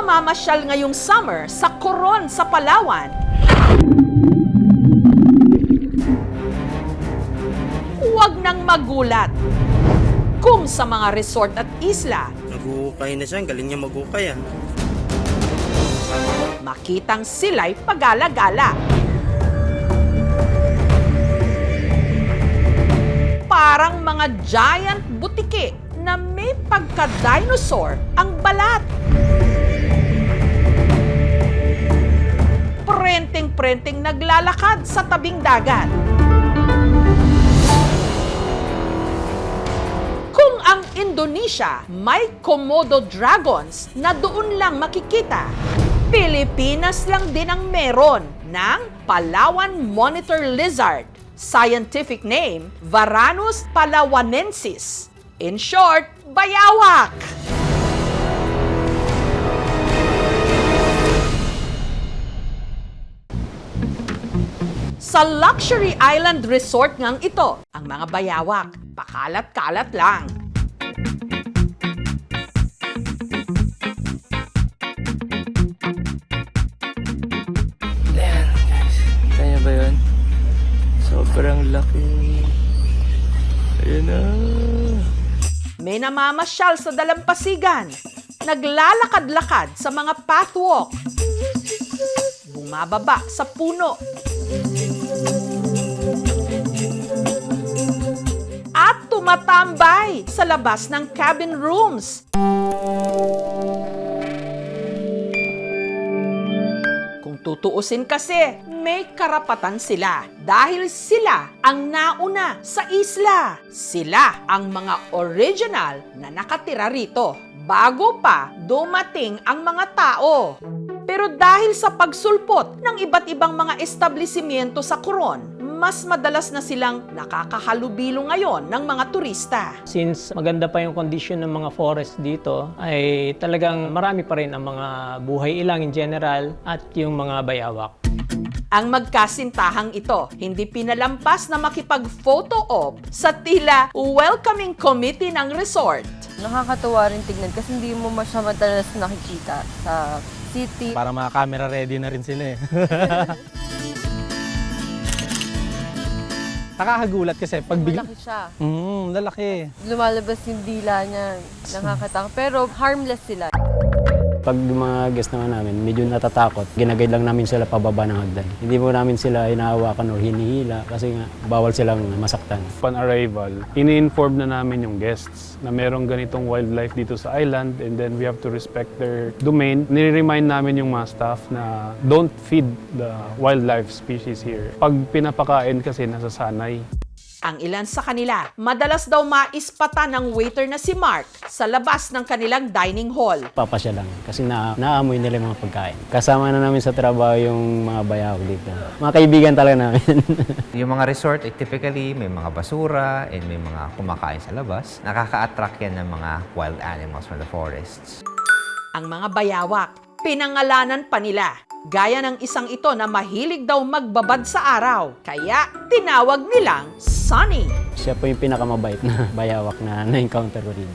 mamamasyal ngayong summer sa Coron sa Palawan, huwag nang magulat kung sa mga resort at isla Nag-uukay na siya, ang galing niya mag-ukay ah. makitang sila'y pagala-gala. Parang mga giant butike na may pagka-dinosaur ang balat. Prenteng-prenteng naglalakad sa tabing dagat. Kung ang Indonesia may Komodo dragons na doon lang makikita, Pilipinas lang din ang meron ng Palawan monitor lizard. Scientific name, Varanus palawanensis. In short, bayawak! Sa luxury island resort ngang ito, ang mga bayawak, pakalat-kalat lang. Kaya ba yun? Sobrang laki. Ayun na. May namamasyal sa dalampasigan, naglalakad-lakad sa mga pathwalk, bumababa sa puno, at tumatambay sa labas ng cabin rooms. Kung tutuusin kasi, may karapatan sila dahil sila ang nauna sa isla. Sila ang mga original na nakatira rito bago pa dumating ang mga tao. Pero dahil sa pagsulpot ng iba't ibang mga establishmento sa Coron, mas madalas na silang nakakahalubilo ngayon ng mga turista. Since maganda pa yung condition ng mga forest dito, ay talagang marami pa rin ang mga buhay ilang in general at yung mga bayawak. Ang magkasintahang ito, hindi pinalampas na makipag-photo op sa tila welcoming committee ng resort. Nakakatuwa rin tignan kasi hindi mo siya madalas nakikita sa city. Para mga camera ready na rin sila eh. Nakakagulat kasi pag bigla. Malaki siya. Lalaki. Lumalabas yung dila niya. Nakakatakot. Pero harmless sila. Pag yung mga guest naman namin, medyo natatakot. Ginagay lang namin sila pababa ng hagdan. Hindi mo namin sila hinahawakan o hinihila kasi nga bawal silang masaktan. Upon arrival, ini-inform na namin yung guests na merong ganitong wildlife dito sa island and then we have to respect their domain. Nire-remind namin yung mga staff na don't feed the wildlife species here. Pag pinapakain kasi nasasanay. Ang ilan sa kanila, madalas daw maispatan ng waiter na si Mark sa labas ng kanilang dining hall. Papasya lang kasi naamoy nila yung mga pagkain. Kasama na namin sa trabaho yung mga bayawak dito. Mga kaibigan talaga namin. Yung mga resort, typically may mga basura and may mga kumakain sa labas. Nakaka-attract yan ng mga wild animals from the forests. Ang mga bayawak, pinangalanan pa nila. Gaya ng isang ito na mahilig daw magbabad sa araw. Kaya tinawag nilang Sunny. Siya po yung pinakamabait na bayawak na na-encounter ko dito.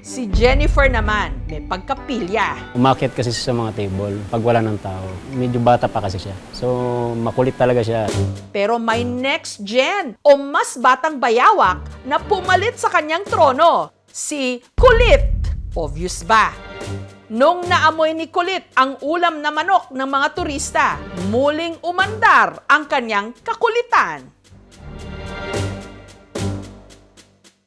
Si Jennifer naman, may pagkapilya. Umakyat kasi siya sa mga table pag wala ng tao. Medyo bata pa kasi siya. So makulit talaga siya. Pero may next gen o mas batang bayawak na pumalit sa kanyang trono. Si Kulit. Obvious ba? Nung naamoy ni Kulit ang ulam na manok ng mga turista, muling umandar ang kanyang kakulitan.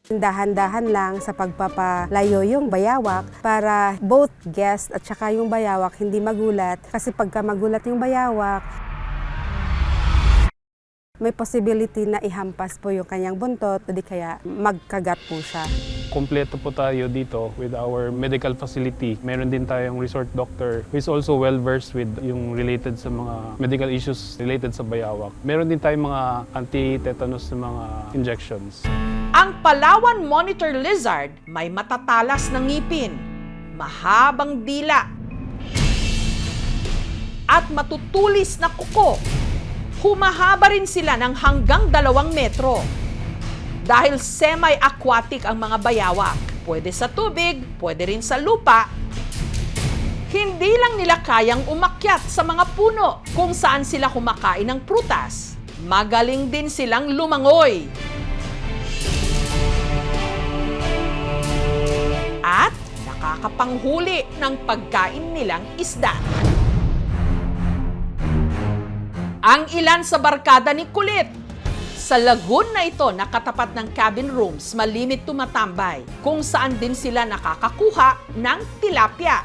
Dahan-dahan lang sa pagpapalayo yung bayawak para both guest at saka yung bayawak hindi magulat. Kasi pagka magulat yung bayawak, may possibility na ihampas po yung kanyang buntot o di kaya magkagat po siya. Kompleto po tayo dito with our medical facility. Meron din tayong resort doctor who is also well-versed with yung related sa mga medical issues related sa bayawak. Meron din tayong mga anti-tetanus na mga injections. Ang Palawan monitor lizard may matatalas na ngipin, mahabang dila, at matutulis na kuko. Humahaba rin sila ng hanggang 2 metro. Dahil semi-aquatic ang mga bayawak, pwede sa tubig, pwede rin sa lupa. Hindi lang nila kayang umakyat sa mga puno kung saan sila kumakain ng prutas. Magaling din silang lumangoy. At nakakapanghuli ng pagkain nilang isda. Ang ilan sa barkada ni Kulit. Sa lagoon na ito nakatapat ng cabin rooms, malimit tumatambay kung saan din sila nakakakuha ng tilapia.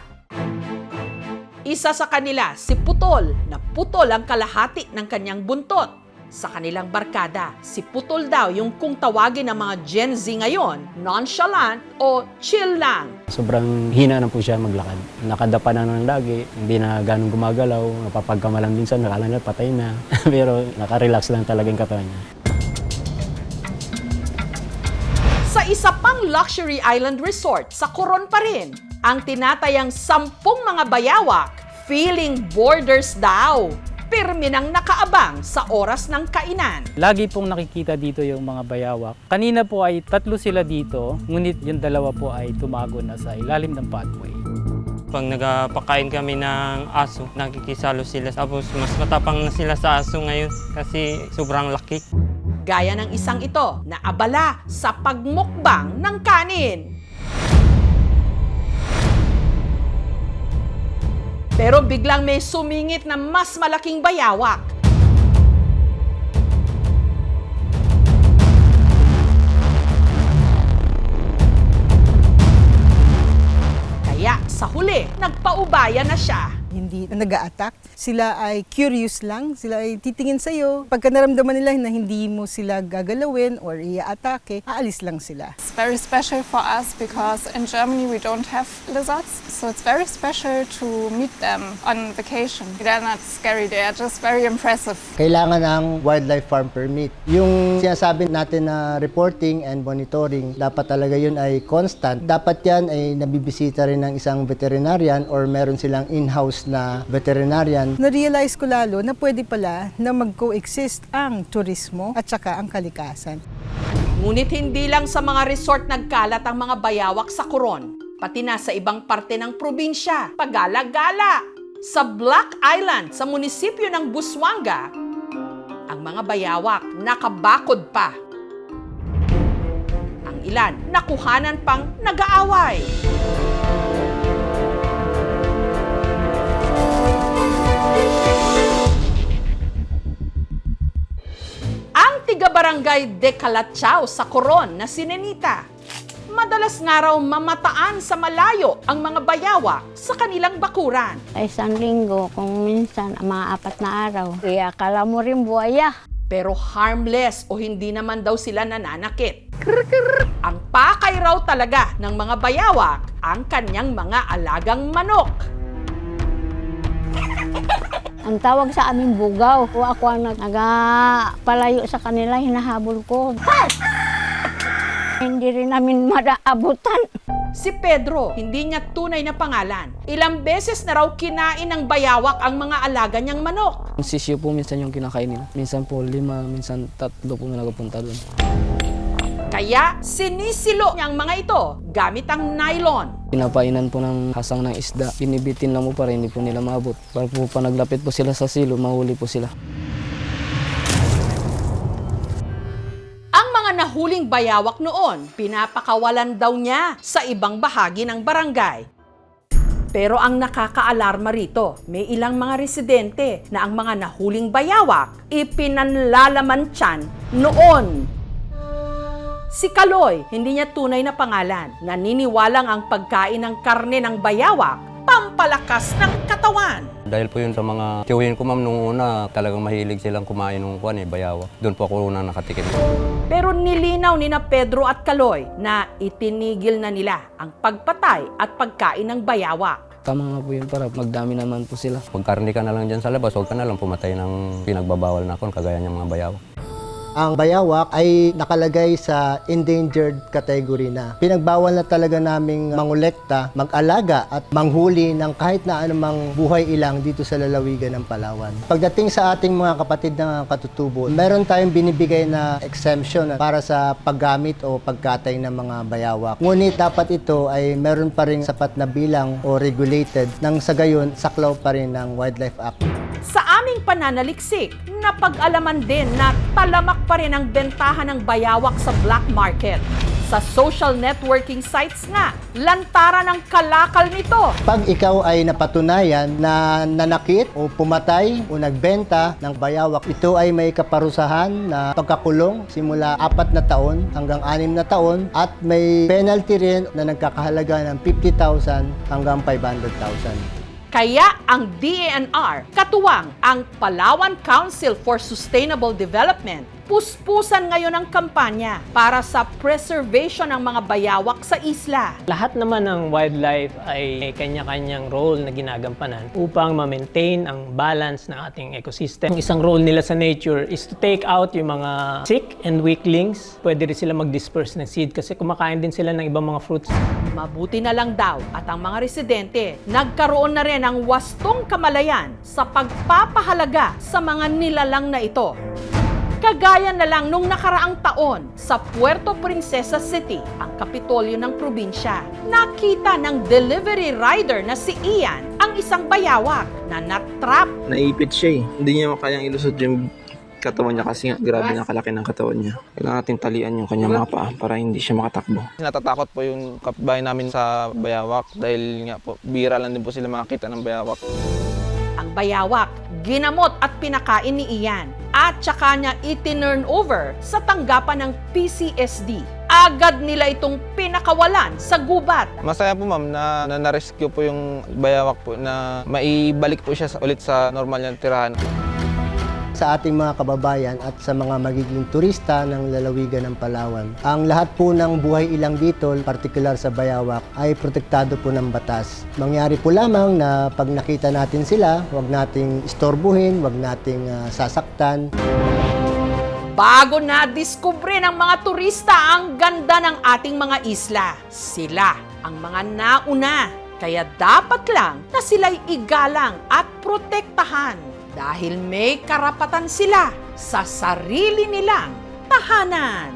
Isa sa kanila, si Putol, na putol ang kalahati ng kanyang buntot. Sa kanilang barkada, si Putol daw yung kung tawagin ng mga Gen Z ngayon, nonchalant o chill lang. Sobrang hina na po siya maglakad. Nakadapa na ng lagi, hindi na ganong gumagalaw, napapagkamalang minsan, nakala na patay na. Pero nakarelax lang talaga yung katawan niya. Sa isa pang luxury island resort sa Coron pa rin, ang tinatayang 10 mga bayawak, feeling borders daw. Pirmi nang nakaabang sa oras ng kainan. Lagi pong nakikita dito yung mga bayawak. Kanina po ay 3 sila dito, ngunit yung 2 po ay tumago na sa ilalim ng pathway. Pag nagpakain kami ng aso, nakikisalo sila. Tapos mas matapang na sila sa aso ngayon kasi sobrang laki. Gaya ng isang ito na abala sa pagmukbang ng kanin. Pero biglang may sumingit na mas malaking bayawak. Kaya sa huli, nagpaubaya na siya. Hindi nag-a-attack. Sila ay curious lang. Sila ay titingin sa'yo. Pagka naramdaman nila na hindi mo sila gagalawin or i-atake, aalis lang sila. It's very special for us because in Germany we don't have lizards. So it's very special to meet them on vacation. They're not scary, they are just very impressive. Kailangan ng wildlife farm permit. Yung sinasabi natin na reporting and monitoring, dapat talaga yun ay constant. Dapat yan ay nabibisita rin ng isang veterinarian or meron silang in-house na veterinarian. Na-realize ko lalo na pwede pala na mag-coexist ang turismo at saka ang kalikasan. Ngunit hindi lang sa mga resort nagkalat ang mga bayawak sa Coron. Pati na sa ibang parte ng probinsya, pagala-gala. Sa Black Island, sa munisipyo ng Busuanga, ang mga bayawak nakabakod pa. Ang ilan nakuhanan pang nag-aaway. Ang tiga-barangay de Calachao sa Coron na si Nenita, madalas nga raw mamataan sa malayo ang mga bayawak sa kanilang bakuran. Isang linggo, kung minsan, mga 4 na araw. Kaya akala mo rin buhaya. Pero harmless o hindi naman daw sila nananakit. Ang pakay raw talaga ng mga bayawak ang kanyang mga alagang manok. Ang tawag sa amin bugaw. O ako ang nagpalayo sa kanila, hinahabol ko. Hindi rin namin madaabutan. Si Pedro, hindi niya tunay na pangalan. Ilang beses na raw kinain ng bayawak ang mga alaga niyang manok. Sisyo po minsan yung kinakain nila. Minsan po 5, minsan 3 po na nagapunta doon. Kaya sinisilo niya ang mga ito gamit ang nylon. Pinapainan po ng hasang ng isda. Binibitin lang mo para hindi po nila maabot. Para po pa naglapit po sila sa silo, mahuli po sila. Ang mga nahuling bayawak noon, pinapakawalan daw niya sa ibang bahagi ng barangay. Pero ang nakakaalarma rito, may ilang mga residente na ang mga nahuling bayawak ipinanlalaman tiyan noon. Si Kaloy, hindi niya tunay na pangalan. Naniniwalang ang pagkain ng karne ng bayawak, pampalakas ng katawan. Dahil po yun sa mga tiyuhin ko, ma'am, nung una, talagang mahilig silang kumain ng bayawak. Doon po ako unang nakatikim. Pero nilinaw ni na Pedro at Kaloy na itinigil na nila ang pagpatay at pagkain ng bayawak. Tama nga po yun para magdami naman po sila. Pag karne ka na lang dyan sa labas, huwag ka na lang pumatay ng pinagbabawal na kagaya ng mga bayawak. ang bayawak ay nakalagay sa endangered category na. Pinagbawal na talaga naming mangolekta, mag-alaga at manghuli ng kahit na anumang buhay ilang dito sa lalawigan ng Palawan. Pagdating sa ating mga kapatid na katutubo, meron tayong binibigay na exemption para sa paggamit o pagkatay ng mga bayawak. Ngunit dapat ito ay meron pa rin sapat na bilang o regulated nang sa gayon saklaw pa rin ng Wildlife Act. Sa aming pananaliksik, napag-alaman din na talamak pa rin ang bentahan ng bayawak sa black market. Sa social networking sites nga, lantaran ang kalakal nito. Pag ikaw ay napatunayan na nanakit o pumatay o nagbenta ng bayawak, ito ay may kaparusahan na pagkakulong simula 4 na taon hanggang 6 na taon at may penalty rin na nagkakahalaga ng 50,000 hanggang 500,000. Kaya ang DENR, katuwang ang Palawan Council for Sustainable Development, puspusan ngayon ang kampanya para sa preservation ng mga bayawak sa isla. Lahat naman ng wildlife ay may kanya-kanyang role na ginagampanan upang ma-maintain ang balance ng ating ecosystem. Isang role nila sa nature is to take out yung mga sick and weaklings. Pwede rin sila mag-disperse ng seed kasi kumakain din sila ng ibang mga fruits. Mabuti na lang daw at ang mga residente nagkaroon na rin ng wastong kamalayan sa pagpapahalaga sa mga nilalang na ito. Kagaya na lang nung nakaraang taon sa Puerto Princesa City, ang kapitolyo ng probinsya. Nakita ng delivery rider na si Ian ang isang bayawak na natrap. Naipit siya eh. Hindi niya makayang ilusot yung katawan niya kasi nga grabe na kalaki ng katawan niya. Kailangan natin talian yung kanyang mga paa para hindi siya makatakbo. Natatakot po yung kapitbahay namin sa bayawak dahil nga po bira lang din po sila makakita ng bayawak. Ang bayawak, ginamot at pinakain ni Ian at saka niya itinurn over sa tanggapan ng PCSD. Agad nila itong pinakawalan sa gubat. Masaya po ma'am na na-rescue po yung bayawak po na maibalik po siya ulit sa normal niyang tirahan. Sa ating mga kababayan at sa mga magiging turista ng lalawigan ng Palawan, ang lahat po ng buhay ilang dito, partikular sa bayawak, ay protektado po ng batas. Mangyari po lamang na pag nakita natin sila, huwag nating istorbuhin, huwag nating sasaktan. Bago na diskubre ng mga turista ang ganda ng ating mga isla, sila ang mga nauna. Kaya dapat lang na sila'y igalang at protektahan dahil may karapatan sila sa sarili nilang tahanan.